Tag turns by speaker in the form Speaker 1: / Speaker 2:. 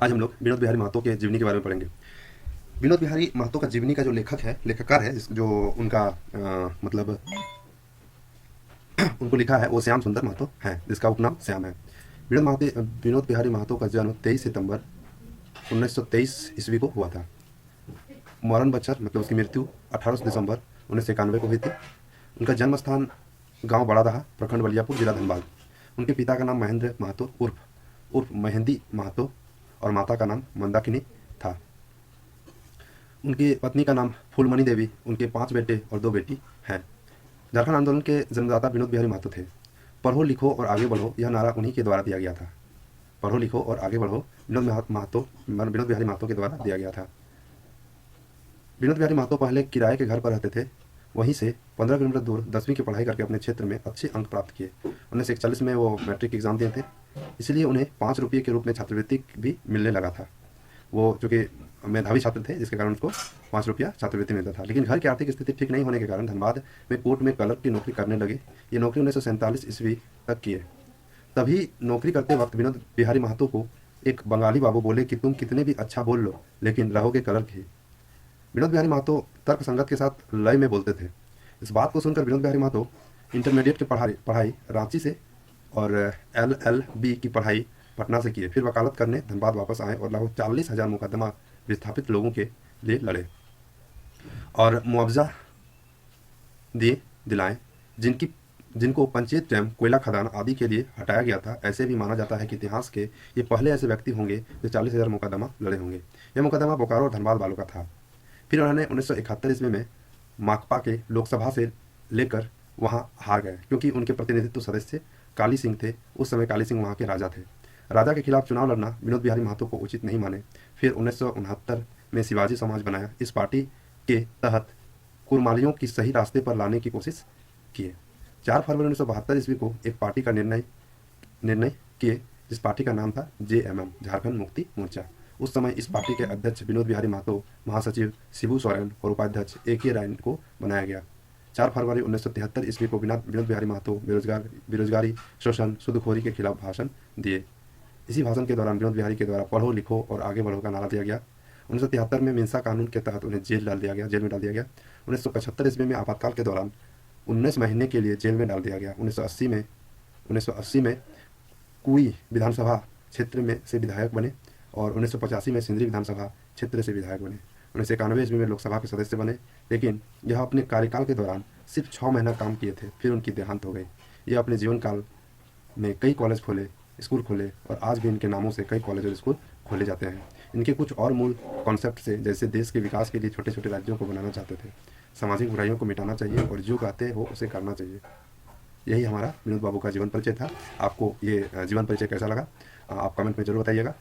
Speaker 1: आज हम लोग विनोद बिहारी महतो के जीवनी के बारे में पढ़ेंगे। विनोद बिहारी महतो का जीवनी का जो लेखककार है, जो उनका मतलब उनको लिखा है वो श्याम सुंदर महतो है, जिसका उपनाम श्याम है। विनोद बिहारी महतो का जन्म 23 सितंबर 1923 ईस्वी को हुआ था। मरण बच्चर मतलब उसकी मृत्यु 18 दिसंबर 1991 को हुई थी। उनका जन्म स्थान गांव बड़ादहा, प्रखंड बलियापुर, जिला धनबाद। उनके पिता का नाम महेंद्र महतो उर्फ महेंदी महतो और माता का नाम मंदाकिनी था। उनकी पत्नी का नाम फूलमणि देवी। उनके 5 बेटे और 2 बेटी हैं। झारखंड आंदोलन के जन्मदाता विनोद बिहारी महतो थे। पढ़ो लिखो और आगे बढ़ो, यह नारा उन्हीं के द्वारा दिया गया था। पढ़ो लिखो और आगे बढ़ो विनोद बिहारी महतो के द्वारा दिया गया था। विनोद बिहारी महतो पहले किराए के घर पर रहते थे। वहीं से 15 किलोमीटर दूर 10वीं की पढ़ाई करके अपने क्षेत्र में अच्छे अंक प्राप्त किए। 1941 में वो मैट्रिक एग्जाम दिए थे, इसलिए उन्हें 5 रुपये के रूप में छात्रवृत्ति भी मिलने लगा था। वो चूँकि मेधावी छात्र थे, जिसके कारण उसको 5 रुपया छात्रवृत्ति मिलता था। लेकिन घर की आर्थिक स्थिति ठीक नहीं होने के कारण धनबाद में कोर्ट में क्लर्क की नौकरी करने लगे। ये नौकरी 1947 ईस्वी तक किए। तभी नौकरी करते वक्त विनोद बिहारी महतो को एक बंगाली बाबू बोले कि तुम कितने भी अच्छा बोल लो, लेकिन रहोगे क्लर्क ही। विनोद बिहारी महतो तर्क संगत के साथ लय में बोलते थे। इस बात को सुनकर विनोद बिहारी महतो इंटरमीडिएट की पढ़ाई रांची से और LLB की पढ़ाई पटना से किए। फिर वकालत करने धनबाद वापस आए और लगभग 40,000 मुकदमा विस्थापित लोगों के लिए लड़े और मुआवजा दिलाएं, जिनको पंचायत डैम, कोयला खदान आदि के लिए हटाया गया था। ऐसे भी माना जाता है कि इतिहास के ये पहले ऐसे व्यक्ति होंगे जो 40,000 मुकदमा लड़े होंगे। यह मुकदमा बोकारो और धनबाद वालों का था। फिर उन्होंने 1971 ईस्वी में माकपा के लोकसभा से लेकर वहां हार गए, क्योंकि उनके प्रतिनिधित्व सदस्य काली सिंह थे। उस समय काली सिंह वहां के राजा थे। राजा के खिलाफ चुनाव लड़ना विनोद बिहारी महतो को उचित नहीं माने। फिर 1969 में शिवाजी समाज बनाया। इस पार्टी के तहत कुरमालियों की सही रास्ते पर लाने की कोशिश किए। 4 फरवरी 1972 ईस्वी को एक पार्टी का निर्णय किए, जिस पार्टी का नाम था JMM, झारखंड मुक्ति मोर्चा। उस समय इस पार्टी के अध्यक्ष विनोद बिहारी महतो, महासचिव शिबू सोरेन और उपाध्यक्ष AK राय को बनाया गया। 4 फरवरी 1973 ईस्वी को विनोद बिहारी महतो बेरोजगारी, शोषण, सूदखोरी के खिलाफ भाषण दिए। इसी भाषण के दौरान विनोद बिहारी के द्वारा पढ़ो लिखो और आगे बढ़ो का नारा दिया गया। 1973 में मिंसा कानून के तहत उन्हें जेल में डाल दिया गया। 1975 ईस्वी में आपातकाल के दौरान 19 महीने के लिए जेल में डाल दिया गया। 1980 में कुई विधानसभा क्षेत्र में से विधायक बने और 1985 में सिंदरी विधानसभा क्षेत्र से विधायक बने। 1991 ईस्वी में लोकसभा के सदस्य बने, लेकिन यह अपने कार्यकाल के दौरान सिर्फ 6 महीना काम किए थे, फिर उनकी देहांत हो गई। यह अपने जीवन काल में कई कॉलेज खोले, स्कूल खोले और आज भी इनके नामों से कई कॉलेज और स्कूल खोले जाते हैं। इनके कुछ और मूल कॉन्सेप्ट से, जैसे देश के विकास के लिए छोटे छोटे राज्यों को बनाना चाहते थे, सामाजिक बुराइयों को मिटाना चाहिए और जो कहते हो उसे करना चाहिए। यही हमारा विनोद बाबू का जीवन परिचय था। आपको ये जीवन परिचय कैसा लगा, आप कमेंट में जरूर बताइएगा।